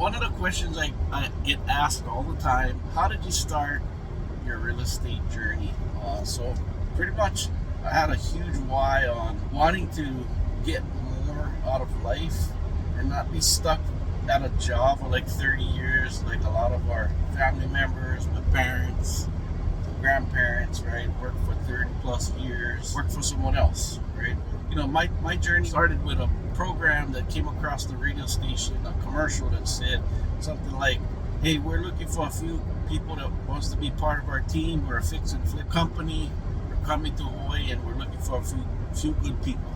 One of the questions I get asked all the time: how did you start your real estate journey? So pretty much, I had a huge why on wanting to get more out of life and not be stuck at a job for like 30 years, like a lot of our family members, my parents, grandparents, right? Worked for 30 plus years, worked for someone else, right? My journey started with a program that came across the radio station, a commercial that said something like, hey, we're looking for a few people that wants to be part of our team. We're a fix and flip company. We're coming to Hawaii and we're looking for a few good people.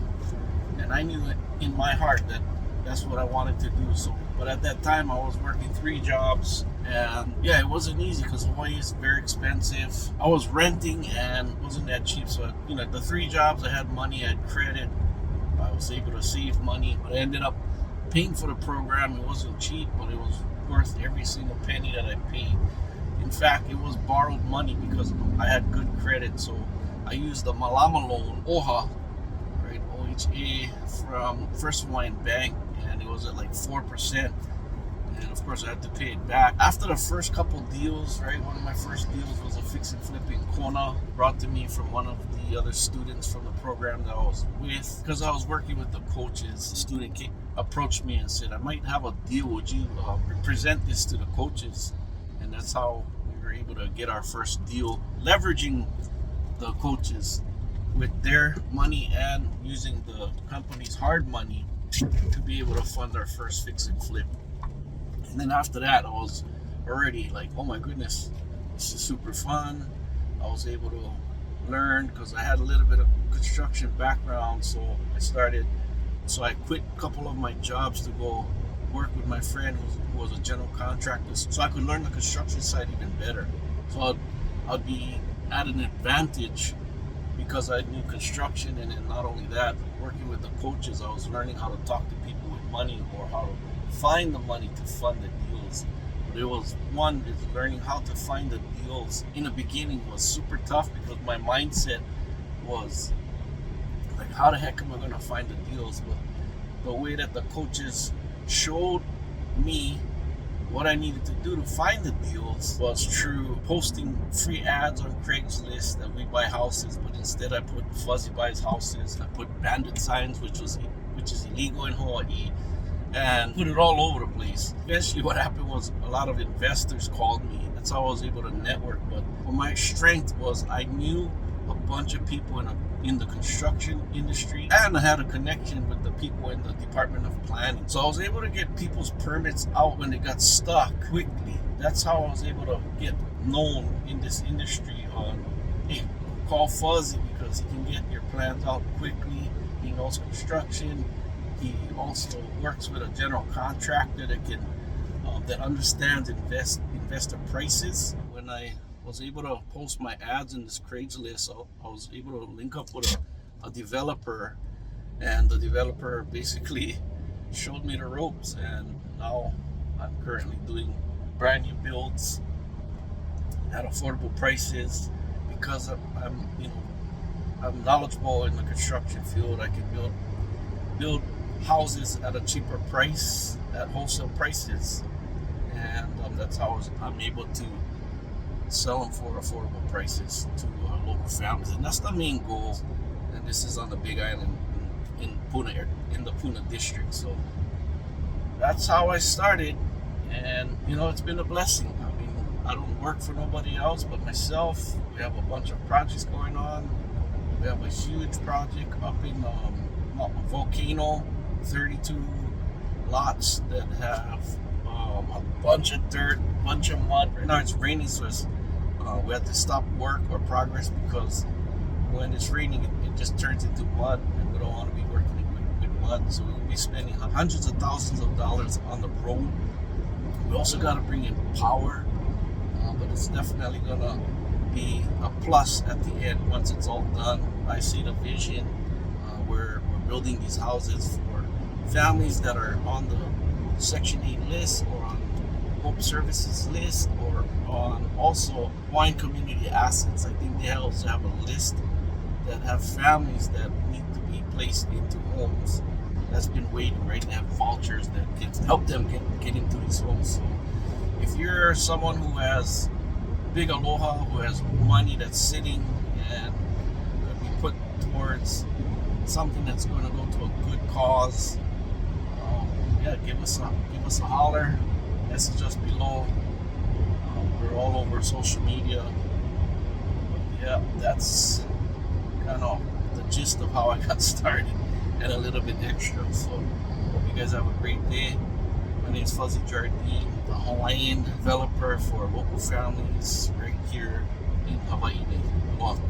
And I knew it in my heart that that's what I wanted to do. So, but at that time I was working 3 jobs, and yeah, it wasn't easy because Hawaii is very expensive. I was renting and it wasn't that cheap. So, the 3 jobs, I had money, I had credit, I was able to save money, but I ended up paying for the program. It wasn't cheap, but it was worth every single penny that I paid. In fact, it was borrowed money because I had good credit. So I used the Malama loan, OHA, right, OHA, from First Hawaiian Bank, and it was at like 4%. And of course, I had to pay it back. After the first couple deals, right, one of my first deals was a fix and flip in Kona, brought to me from one of the other students from the program that I was with. Because I was working with the coaches, the student approached me and said, I might have a deal. Would you present this to the coaches? And that's how we were able to get our first deal, leveraging the coaches with their money and using the company's hard money to be able to fund our first fix and flip. And then after that, I was already like, oh my goodness, this is super fun. I was able to learn because I had a little bit of construction background. So I quit a couple of my jobs to go work with my friend who was a general contractor, so I could learn the construction side even better. So I'd be at an advantage because I knew construction, and then not only that, working with the coaches, I was learning how to talk to people with money or how to find the money to fund the deals. But it was learning how to find the deals in the beginning was super tough because my mindset was like, how the heck am I going to find the deals? But the way that the coaches showed me what I needed to do to find the deals was through posting free ads on Craigslist that we buy houses, but instead I put Fuzzy buys houses. I put bandit signs, which is illegal in Hawaii, and put it all over the place. Eventually what happened was a lot of investors called me. That's how I was able to network. But my strength was I knew a bunch of people in the construction industry, and I had a connection with the people in the Department of Planning. So I was able to get people's permits out when they got stuck quickly. That's how I was able to get known in this industry on, hey, call Fuzzy because he can get your plans out quickly. He knows construction. He also works with a general contractor that understands investor prices. When I was able to post my ads in this Craigslist, I was able to link up with a developer, and the developer basically showed me the ropes, and now I'm currently doing brand new builds at affordable prices because I'm knowledgeable in the construction field. I can build houses at a cheaper price at wholesale prices, and that's how I'm able to sell them for affordable prices to local families. And that's the main goal. And this is on the Big Island in Puna, in the Puna district. So that's how I started, and it's been a blessing. I mean, I don't work for nobody else but myself. We have a bunch of projects going on. We have a huge project up in Volcano, 32 lots that have a bunch of dirt, bunch of mud. Right now it's raining, so we have to stop work or progress because when it's raining, it just turns into mud, and we don't want to be working with mud. So we'll be spending hundreds of thousands of dollars on the road. We also got to bring in power, but it's definitely gonna be a plus at the end once it's all done. I see the vision. We're building these houses for families that are on the Section 8 list or on Hope Services list or on also Hawaiian Community Assets. I think they also have a list that have families that need to be placed into homes that's been waiting, right? They have vouchers that can help them get into peaceful. So if you're someone who has big aloha, who has money that's sitting and could be put towards something that's going to go to a good cause, yeah, give us a holler. Message us below. We're all over social media. Yeah, that's kind of the gist of how I got started and a little bit extra. So hope you guys have a great day. My name is Fuzzy Jardine, the Hawaiian developer for local families right here in Hawaii. Aloha.